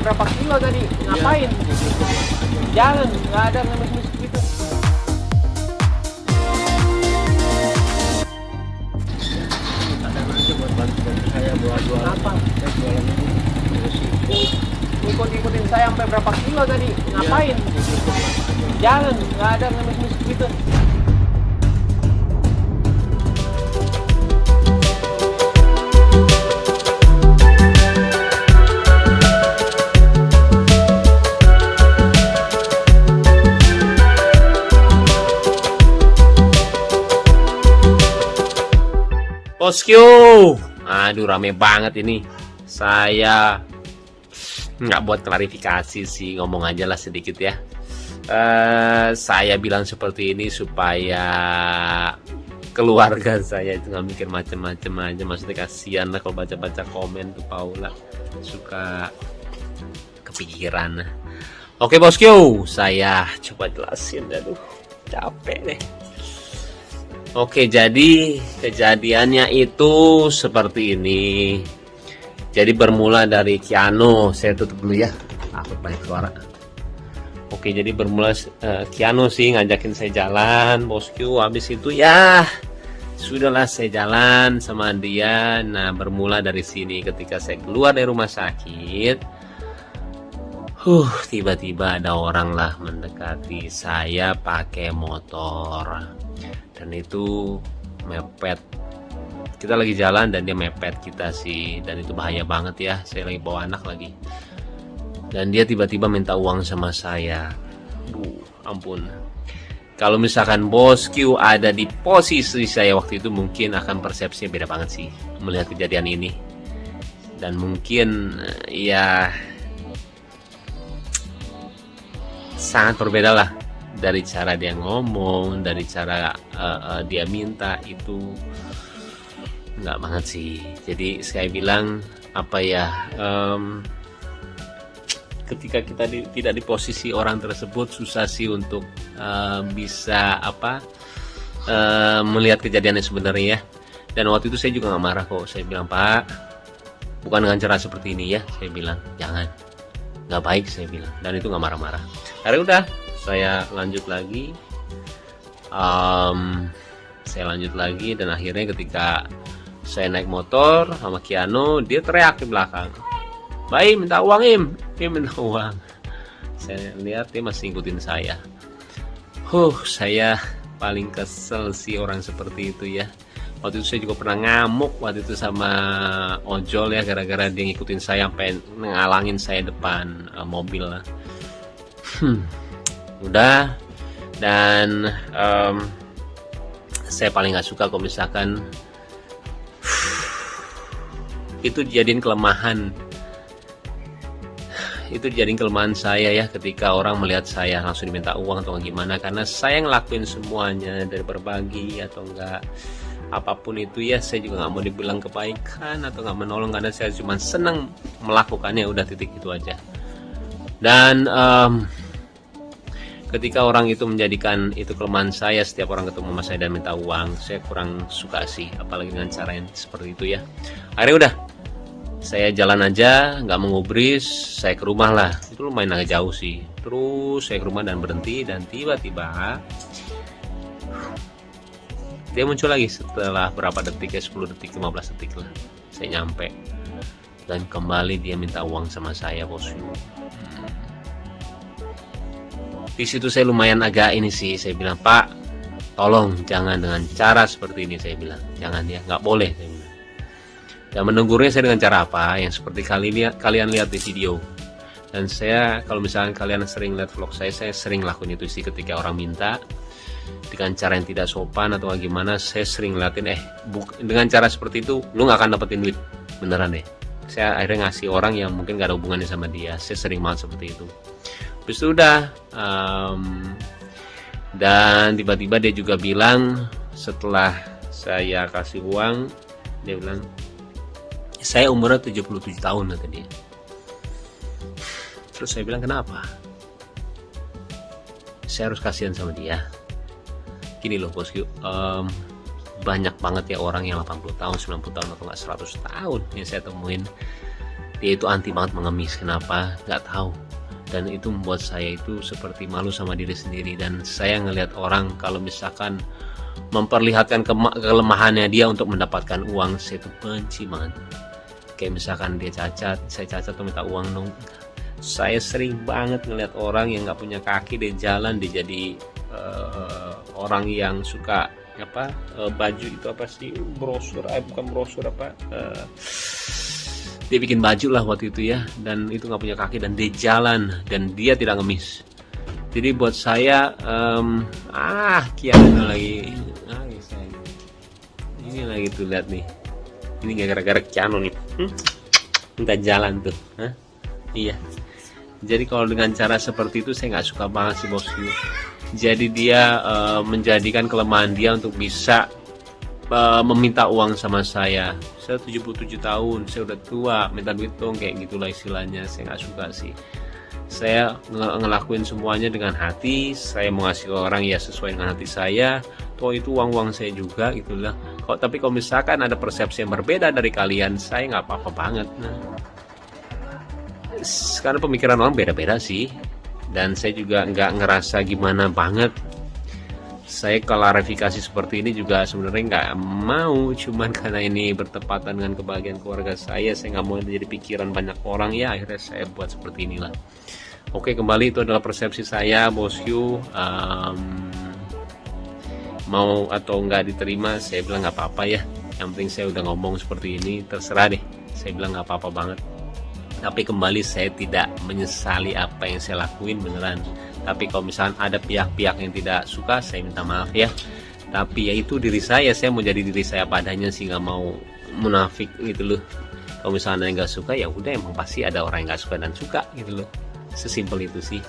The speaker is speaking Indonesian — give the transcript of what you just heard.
berapa kilo tadi? Ngapain? Jangan, nggak ada ngemis-ngemis gitu. Ada aja buat bantu saya jualan. Apa? Saya jualan ini terus Ikut-ikutin saya sampai berapa kilo tadi? Ngapain? Jangan, nggak ada ngemis-ngemis gitu. Bosku, aduh rame banget ini. Saya nggak buat klarifikasi sih, ngomong aja lah sedikit ya. Saya bilang seperti ini supaya keluarga saya itu nggak mikir macem-macem aja. Maksudnya kasihan lah kalau baca-baca komen tuh Paula suka kepikiran. Oke bosku, saya coba jelasin. Aduh, capek deh. Oke, jadi kejadiannya itu seperti ini. Jadi bermula dari Kiano. Saya tutup dulu ya, takut banyak suara. Oke, jadi bermula Kiano sih ngajakin saya jalan, bosku. Habis itu ya sudahlah saya jalan sama dia. Nah, bermula dari sini ketika saya keluar dari rumah sakit. Tiba-tiba ada orang lah mendekati saya pakai motor. Dan itu mepet, kita lagi jalan dan dia mepet kita sih, dan itu bahaya banget ya. Saya lagi bawa anak lagi, dan dia tiba-tiba minta uang sama saya. Ampun, kalau misalkan bosku ada di posisi saya waktu itu, mungkin akan persepsinya beda banget sih melihat kejadian ini. Dan mungkin ya sangat berbeda lah dari cara dia ngomong, dari cara dia minta, itu nggak banget sih. Jadi saya bilang apa ya, ketika kita tidak di posisi orang tersebut, susah sih untuk bisa melihat kejadiannya sebenarnya ya. Dan waktu itu saya juga nggak marah kok. Saya bilang, Pak, bukan dengan cara seperti ini ya. Saya bilang jangan, nggak baik, saya bilang. Dan itu nggak marah-marah. Akhirnya udah, saya lanjut lagi, dan akhirnya ketika saya naik motor sama Kiano, dia teriak di belakang, "Baim, minta uang, Im minta uang." Saya lihat dia masih ngikutin saya. Saya paling kesel sih orang seperti itu ya. Waktu itu saya juga pernah ngamuk waktu itu sama ojol ya, gara-gara dia ngikutin saya sampai ngalangin saya depan mobil lah. Udah. Dan saya paling gak suka kalau misalkan itu dijadiin kelemahan. Itu dijadiin kelemahan saya ya, ketika orang melihat saya langsung diminta uang atau gimana, karena saya ngelakuin semuanya dari berbagi atau enggak apapun itu ya. Saya juga nggak mau dibilang kebaikan atau nggak menolong, karena saya cuma senang melakukannya, udah, titik itu aja. Dan ketika orang itu menjadikan itu kelemahan saya, setiap orang ketemu sama saya dan minta uang, saya kurang suka sih, apalagi dengan cara yang seperti itu ya. Akhirnya udah, saya jalan aja, nggak mengubris, saya ke rumah lah. Itu lumayan agak jauh sih. Terus saya ke rumah dan berhenti, dan tiba-tiba dia muncul lagi setelah berapa detik ya, 10 detik, 15 detik lah. Saya nyampe, dan kembali dia minta uang sama saya, bosku. Di situ saya lumayan agak ini sih, saya bilang, "Pak, tolong jangan dengan cara seperti ini," saya bilang. "Jangan ya, nggak boleh," saya bilang. Dan menegurnya saya dengan cara apa? Yang seperti kalian lihat di video. Dan saya, kalau misalnya kalian sering lihat vlog saya sering lakuin itu sih. Ketika orang minta dengan cara yang tidak sopan atau gimana, saya sering ngeliatin, dengan cara seperti itu lu nggak akan dapetin duit beneran deh. Saya akhirnya ngasih orang yang mungkin gak ada hubungannya sama dia. Saya sering banget seperti itu. Habis itu udah, dan tiba-tiba dia juga bilang, setelah saya kasih uang, dia bilang, "Saya umurnya 77 tahun," kata dia. Terus saya bilang, "Kenapa?" "Saya harus kasihan sama dia." Gini loh bosku, banyak banget ya orang yang 80 tahun, 90 tahun atau nggak 100 tahun yang saya temuin. Dia itu anti banget mengemis, kenapa nggak tahu. Dan itu membuat saya itu seperti malu sama diri sendiri. Dan saya ngelihat orang kalau misalkan memperlihatkan kelemahannya dia untuk mendapatkan uang, saya itu benci banget. Kayak misalkan dia cacat, saya cacat tuh minta uang dong. Saya sering banget ngelihat orang yang nggak punya kaki di jalan, dia jadi orang yang suka apa, baju itu apa sih, brosur, bukan brosur apa, dia bikin baju lah waktu itu ya, dan itu nggak punya kaki dan dia jalan dan dia tidak ngemis. Jadi buat saya kian lagi ini lagi tuh, lihat nih, ini gara-gara Keanu nih, minta jalan tuh. Iya, jadi kalau dengan cara seperti itu saya nggak suka banget sih bosku. Jadi dia menjadikan kelemahan dia untuk bisa meminta uang sama saya. Saya 77 tahun, saya udah tua, minta duit dong, kayak gitulah istilahnya. Saya nggak suka sih. Saya ngelakuin semuanya dengan hati. Saya mau ngasih ke orang ya sesuai dengan hati saya. Toh itu uang saya juga gitulah. Tapi kalau misalkan ada persepsi yang berbeda dari kalian, saya nggak apa-apa banget. Karena pemikiran orang beda-beda sih. Dan saya juga nggak ngerasa gimana banget. Saya klarifikasi seperti ini juga sebenarnya nggak mau, cuman karena ini bertepatan dengan kebahagiaan keluarga saya nggak mau jadi pikiran banyak orang, ya akhirnya saya buat seperti inilah. Oke, kembali itu adalah persepsi saya bosku. Mau atau nggak diterima, saya bilang nggak apa-apa ya. Yang penting saya udah ngomong seperti ini, terserah deh. Saya bilang nggak apa-apa banget. Tapi kembali saya tidak menyesali apa yang saya lakuin beneran. Tapi kalau misalnya ada pihak-pihak yang tidak suka, saya minta maaf ya. Tapi ya itu diri saya mau jadi diri saya padanya sih, nggak mau munafik gitu loh. Kalau misalnya nggak suka ya udah, emang pasti ada orang yang nggak suka dan suka gitu loh. Sesimpel itu sih.